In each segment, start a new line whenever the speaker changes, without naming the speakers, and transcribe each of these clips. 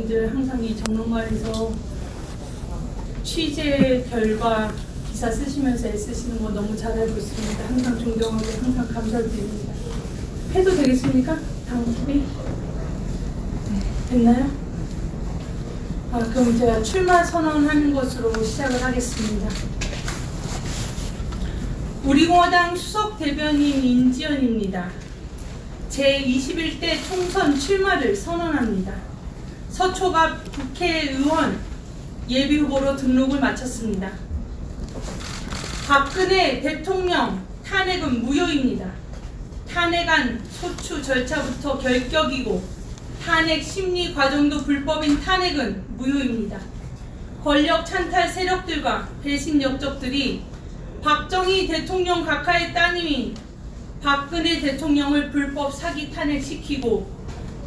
대표님들 항상 이 정론관에서 취재 결과 기사 쓰시면서 애쓰시는 거 너무 잘 알고 있습니다. 항상 존경하고 항상 감사드립니다. 해도 되겠습니까? 다음 네. 됐나요? 그럼 제가 출마 선언하는 것으로 시작을 하겠습니다. 우리공화당 수석 대변인 인지연입니다. 제21대 총선 출마를 선언합니다. 서초갑 국회의원 예비후보로 등록을 마쳤습니다. 박근혜 대통령 탄핵은 무효입니다. 탄핵안 소추 절차부터 결격이고 탄핵 심리 과정도 불법인 탄핵은 무효입니다. 권력 찬탈 세력들과 배신 역적들이 박정희 대통령 각하의 따님인 박근혜 대통령을 불법 사기 탄핵시키고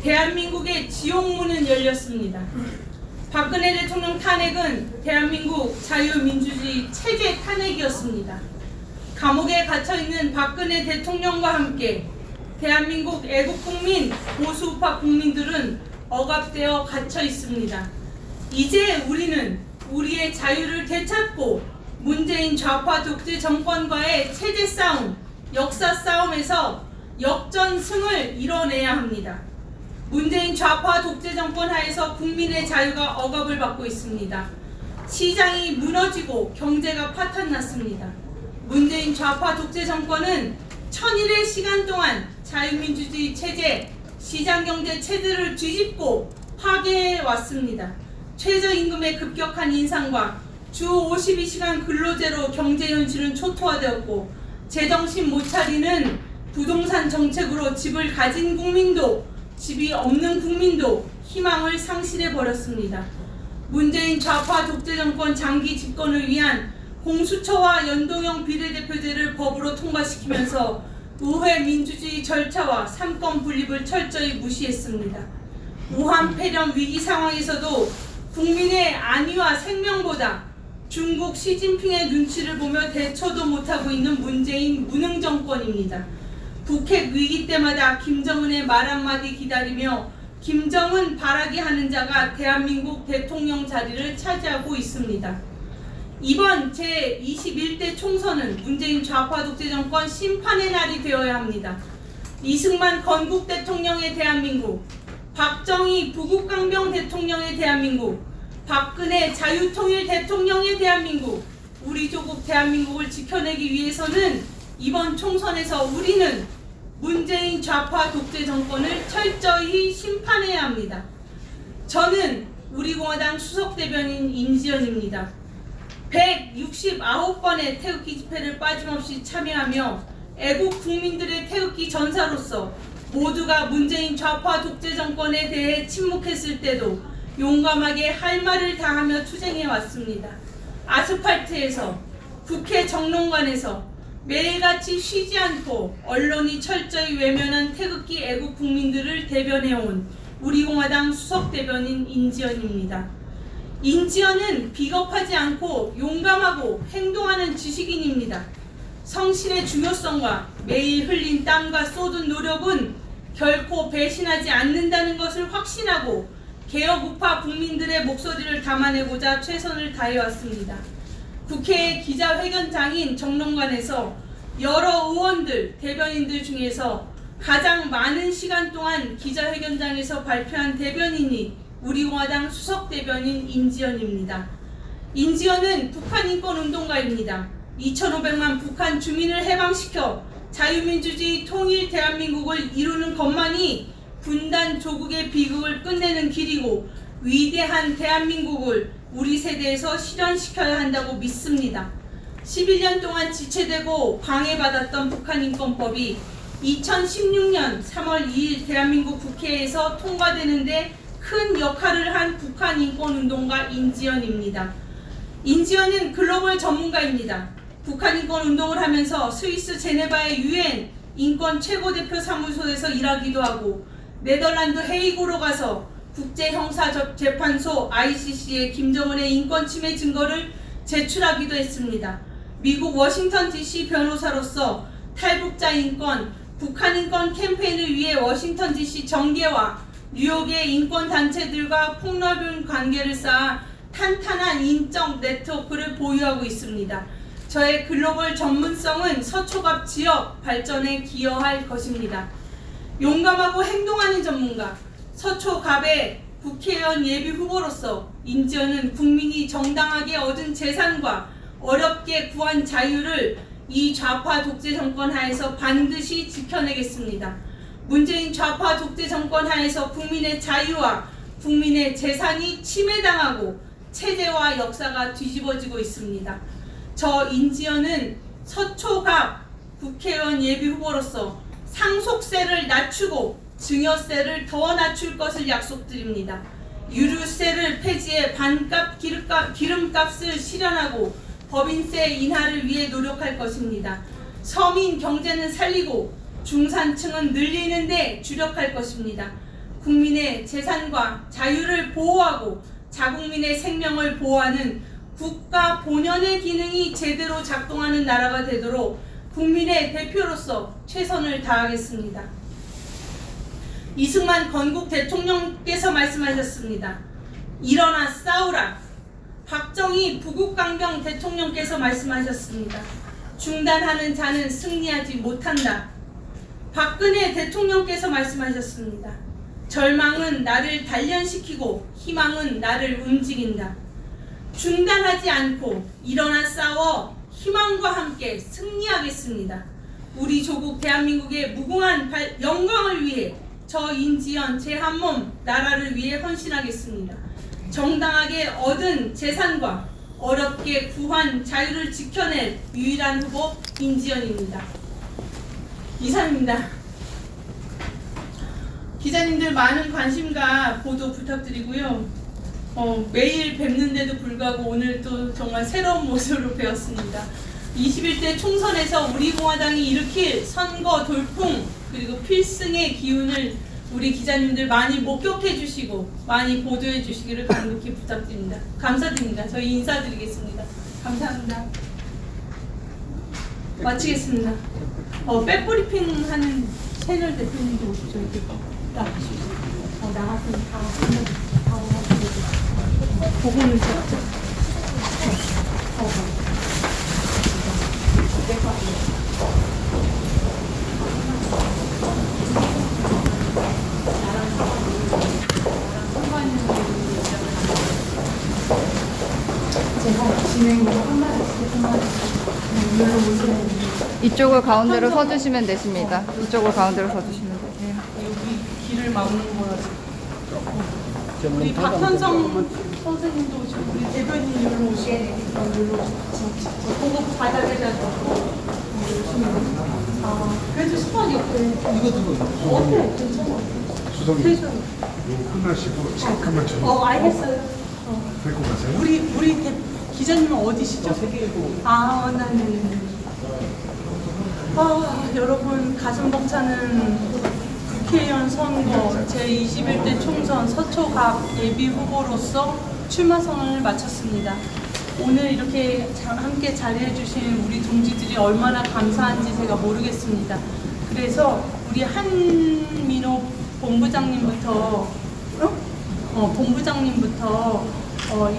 대한민국의 지옥문은 열렸습니다. 박근혜 대통령 탄핵은 대한민국 자유민주주의 체제 탄핵이었습니다. 감옥에 갇혀있는 박근혜 대통령과 함께 대한민국 애국국민, 보수우파 국민들은 억압되어 갇혀 있습니다. 이제 우리는 우리의 자유를 되찾고 문재인 좌파 독재 정권과의 체제 싸움, 역사 싸움에서 역전승을 이뤄내야 합니다. 문재인 좌파 독재 정권 하에서 국민의 자유가 억압을 받고 있습니다. 시장이 무너지고 경제가 파탄났습니다. 문재인 좌파 독재 정권은 천일의 시간 동안 자유민주주의 체제, 시장경제 체제를 뒤집고 파괴해 왔습니다. 최저임금의 급격한 인상과 주 52시간 근로제로 경제 현실은 초토화되었고 제정신 못 차리는 부동산 정책으로 집을 가진 국민도 집이 없는 국민도 희망을 상실해 버렸습니다. 문재인 좌파 독재 정권 장기 집권을 위한 공수처와 연동형 비례대표제를 법으로 통과시키면서 의회 민주주의 절차와 삼권 분립을 철저히 무시했습니다. 우한 폐렴 위기 상황에서도 국민의 안위와 생명보다 중국 시진핑의 눈치를 보며 대처도 못하고 있는 문재인 무능 정권입니다. 북핵 위기 때마다 김정은의 말 한마디 기다리며 김정은 바라기 하는 자가 대한민국 대통령 자리를 차지하고 있습니다. 이번 제21대 총선은 문재인 좌파 독재 정권 심판의 날이 되어야 합니다. 이승만 건국 대통령의 대한민국, 박정희 부국강병 대통령의 대한민국, 박근혜 자유통일 대통령의 대한민국, 우리 조국 대한민국을 지켜내기 위해서는 이번 총선에서 우리는 문재인 좌파 독재 정권을 철저히 심판해야 합니다. 저는 우리공화당 수석대변인 인지연입니다. 169번의 태극기 집회를 빠짐없이 참여하며 애국 국민들의 태극기 전사로서 모두가 문재인 좌파 독재 정권에 대해 침묵했을 때도 용감하게 할 말을 다하며 투쟁해 왔습니다. 아스팔트에서, 국회 정론관에서 매일같이 쉬지 않고 언론이 철저히 외면한 태극기 애국 국민들을 대변해온 우리공화당 수석대변인 인지연입니다. 인지연은 비겁하지 않고 용감하고 행동하는 지식인입니다. 성신의 중요성과 매일 흘린 땀과 쏟은 노력은 결코 배신하지 않는다는 것을 확신하고 개혁 우파 국민들의 목소리를 담아내고자 최선을 다해왔습니다. 국회 기자회견장인 정론관에서 여러 의원들, 대변인들 중에서 가장 많은 시간 동안 기자회견장에서 발표한 대변인이 우리공화당 수석대변인 인지연입니다. 인지연은 북한인권운동가입니다. 2,500만 북한 주민을 해방시켜 자유민주주의 통일 대한민국을 이루는 것만이 분단 조국의 비극을 끝내는 길이고 위대한 대한민국을 우리 세대에서 실현시켜야 한다고 믿습니다. 11년 동안 지체되고 방해받았던 북한인권법이 2016년 3월 2일 대한민국 국회에서 통과되는데 큰 역할을 한 북한인권운동가 인지연입니다. 인지연은 글로벌 전문가입니다. 북한인권운동을 하면서 스위스 제네바의 UN 인권 최고대표 사무소에서 일하기도 하고 네덜란드 헤이그로 가서 국제형사재판소 ICC에 김정은의 인권침해 증거를 제출하기도 했습니다. 미국 워싱턴 DC 변호사로서 탈북자 인권, 북한 인권 캠페인을 위해 워싱턴 DC 정계와 뉴욕의 인권단체들과 폭넓은 관계를 쌓아 탄탄한 인적 네트워크를 보유하고 있습니다. 저의 글로벌 전문성은 서초갑 지역 발전에 기여할 것입니다. 용감하고 행동하는 전문가, 서초갑의 국회의원 예비 후보로서 인지연은 국민이 정당하게 얻은 재산과 어렵게 구한 자유를 이 좌파 독재 정권 하에서 반드시 지켜내겠습니다. 문재인 좌파 독재 정권 하에서 국민의 자유와 국민의 재산이 침해당하고 체제와 역사가 뒤집어지고 있습니다. 저 인지연은 서초갑 국회의원 예비 후보로서 상속세를 낮추고 증여세를 더 낮출 것을 약속드립니다. 유류세를 폐지해 반값 기름값을 실현하고 법인세 인하를 위해 노력할 것입니다. 서민 경제는 살리고 중산층은 늘리는 데 주력할 것입니다. 국민의 재산과 자유를 보호하고 자국민의 생명을 보호하는 국가 본연의 기능이 제대로 작동하는 나라가 되도록 국민의 대표로서 최선을 다하겠습니다. 이승만 건국 대통령께서 말씀하셨습니다. 일어나 싸우라. 박정희 부국강병 대통령께서 말씀하셨습니다. 중단하는 자는 승리하지 못한다. 박근혜 대통령께서 말씀하셨습니다. 절망은 나를 단련시키고 희망은 나를 움직인다. 중단하지 않고 일어나 싸워 희망과 함께 승리하겠습니다. 우리 조국 대한민국의 무궁한 영광을 위해 저 인지연 제 한 몸 나라를 위해 헌신하겠습니다. 정당하게 얻은 재산과 어렵게 구한 자유를 지켜낼 유일한 후보 인지연입니다. 이상입니다. 기자님들 많은 관심과 보도 부탁드리고요. 매일 뵙는데도 불구하고 오늘 또 정말 새로운 모습으로 배웠습니다. 21대 총선에서 우리 공화당이 일으킬 선거 돌풍 그리고 필승의 기운을 우리 기자님들 많이 목격해 주시고 많이 보도해 주시기를 간곡히 부탁드립니다. 감사드립니다. 저희 인사드리겠습니다. 감사합니다. 마치겠습니다. 백브리핑 하는 채널 대표님도 오시죠. 이렇게 나가시죠. 나가서 다 보고는 찍죠. 제가 진행으로
이쪽을 가운데로 서주시면 되십니다. 이쪽을 가운데로 서주시면 되세요.
여기 길을 막는 거라서. 우리 박현성 선생님도 오시고 우리 대변인 여러 오시고 보고 바닥에다가 그래도 수박이 없대. 이거 어때? 괜찮아.
수석이 이거 끝나시고 잠깐만 저
알겠어요.
데리고 가세요.
우리 기자님은 어디시죠? 나는. 여러분 가슴 벅차는 국회의원 선거 제21대 총선 서초갑 예비 후보로서 출마 선언을 마쳤습니다. 오늘 이렇게 함께 자리해 주신 우리 동지들이 얼마나 감사한지 제가 모르겠습니다. 그래서 우리 한민호 본부장님부터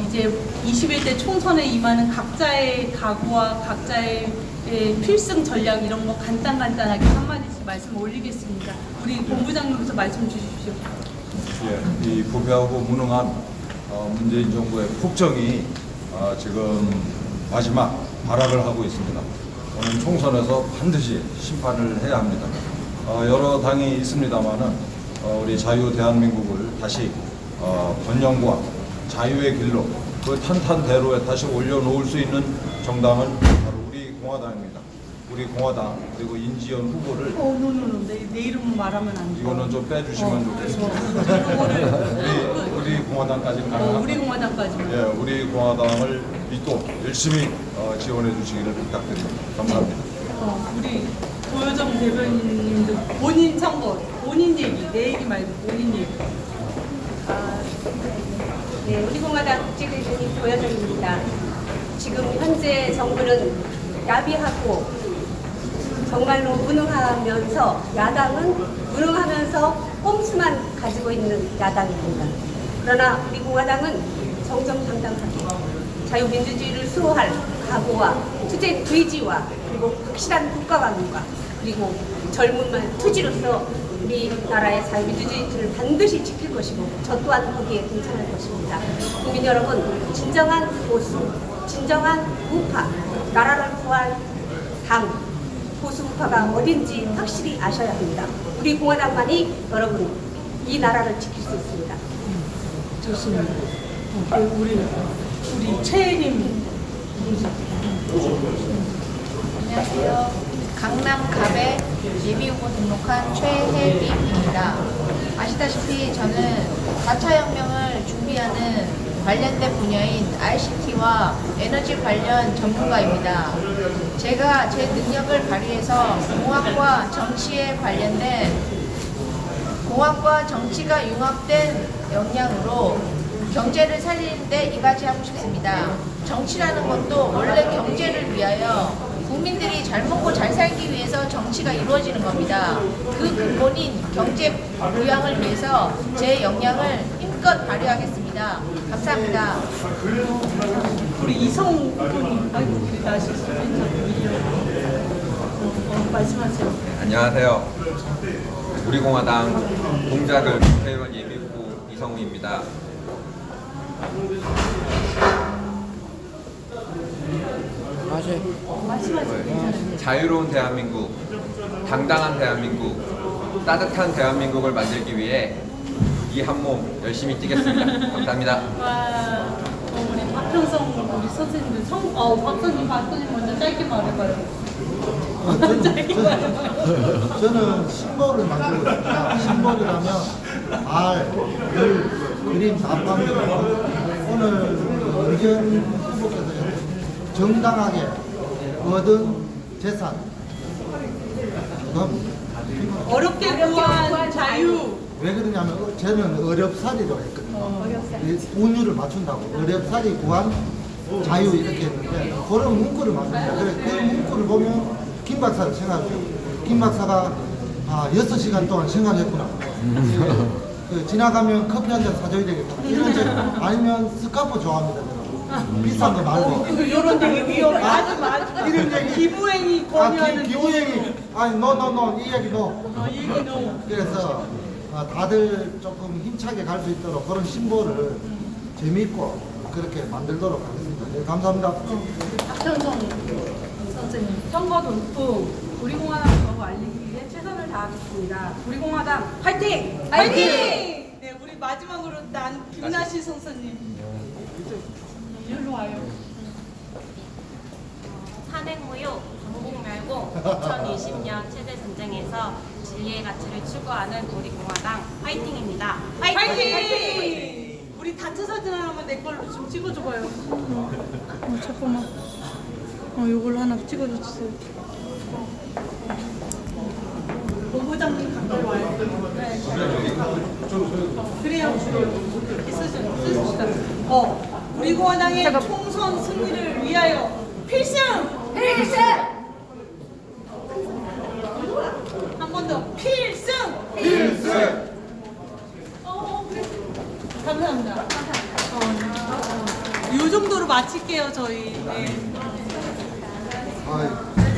이제 21대 총선에 임하는 각자의 각오와 각자의 필승 전략 이런 거 간단하게 한마디씩 말씀 올리겠습니다. 우리 본부장님부터 말씀 주십시오.
예, 이 부패하고 무능한 문재인 정부의 국정이 지금 마지막 발악을 하고 있습니다. 오늘 총선에서 반드시 심판을 해야 합니다. 여러 당이 있습니다만은 우리 자유 대한민국을 다시 번영과 자유의 길로 그 탄탄대로에 다시 올려놓을 수 있는 정당은 바로 우리 공화당입니다. 우리 공화당 그리고 인지연 후보를
내 이름 말하면 안 돼요.
이거는 좀 빼주시면 좋겠습니다. 우리 공화당까지는 가능합니다.
우리 공화당까지만.
예, 우리 공화당을 믿고 열심히 지원해 주시기를 부탁드립니다. 감사합니다.
우리 도효정 대변인님도 본인 선거, 본인 얘기, 내 얘기 말고 본인 얘기.
네, 우리 공화당 국제대변인 도여정입니다. 지금 현재 정부는 야비하고 정말로 무능하면서 야당은 무능하면서 꼼수만 가지고 있는 야당입니다. 그러나 우리 공화당은 정정당당하게 자유민주주의를 수호할 각오와 투쟁 의지와 그리고 확실한 국가관과 그리고 젊은 투지로서 우리나라의 자유민주주의를 반드시 지킬 것이고 저 또한 거기에 동참할 것입니다. 국민 여러분, 진정한 보수, 진정한 우파, 나라를 구할 당, 보수 우파가 어딘지 확실히 아셔야 합니다. 우리 공화당만이 여러분 이 나라를 지킬 수 있습니다.
좋습니다. 우리 최혜림.
안녕하세요. 강남 갑에 예비후보 등록한 최혜림입니다. 아시다시피 저는 4차 혁명을 준비하는 관련된 분야인 ICT와 에너지 관련 전문가입니다. 제가 제 능력을 발휘해서 공학과 정치에 관련된 공학과 정치가 융합된 역량으로 경제를 살리는데 이바지 하고 싶습니다. 정치라는 것도 원래 경제를 위하여 국민들이 잘 먹고 잘 살기 위해서 정치가 이루어지는 겁니다. 그 근본인 경제 부양을 위해서 제 역량을 힘껏 발휘하겠습니다. 감사합니다.
우리 이성 의원님. 아이고, 말씀하세요.
안녕하세요. 우리공화당 공작을 국회의원 예비후보 이성우입니다. 자유로운 대한민국, 당당한 대한민국, 따뜻한 대한민국을 만들기 위해 이 한 몸 열심히 뛰겠습니다. 감사합니다.
와, 우리 박형성 우리 선생님들 박선님 먼저 짧게 말해봐요.
저는 심볼을 만들고 있습니다. 심볼이라면 알, 글, 그림 다 합니다. 오늘 의견 후보께서 정당하게 얻은 재산
어렵게 구한 자유.
왜 그러냐면 저는 어렵사리로 했거든요. 운율을 맞춘다고 어렵사리 구한 자유 이렇게 했는데 그런 문구를 맞춥니다. 그래 그 문구를 보면 김 박사를 생각해요. 김 박사가 6시간 동안 생각했구나. 그 지나가면 커피 한 잔 사줘야 되겠구나. 이런 책 아니면 스카프 좋아합니다. 저는. 비싼 거 말고.
이런 되게 위험해. 맞아.
이런 얘기.
기부행위 권유하는.
기부행위. 아니 no 이 얘기 no.
이 얘기 no.
그래서 다들 조금 힘차게 갈 수 있도록 그런 심보를 재미있고 그렇게 만들도록 하겠습니다. 네, 감사합니다.
박현성 선생님.
선거 돌풍 우리 공화당 정보 알리기 위해 최선을 다하겠습니다. 우리 공화당 화이팅!
화이팅! 네, 우리 마지막으로 난 김나시 선생님. 일로 와요.
산행무효, 전국멸공, 2020년 최대 전쟁에서 진리의 가치를 추구하는 우리 공화당 화이팅입니다.
화이팅! 우리 단체 사진 하나만 내 걸로 좀 찍어줘봐요. 잠깐만. 이걸로 하나 찍어주세요. 본부장님 가까이 와요. 네. 그래야 쓰시다. 우리 공화당의 총선 승리를 위하여 필승! 한 번 더 필승! 그래. 감사합니다. 이 정도로 마칠게요 저희. 네.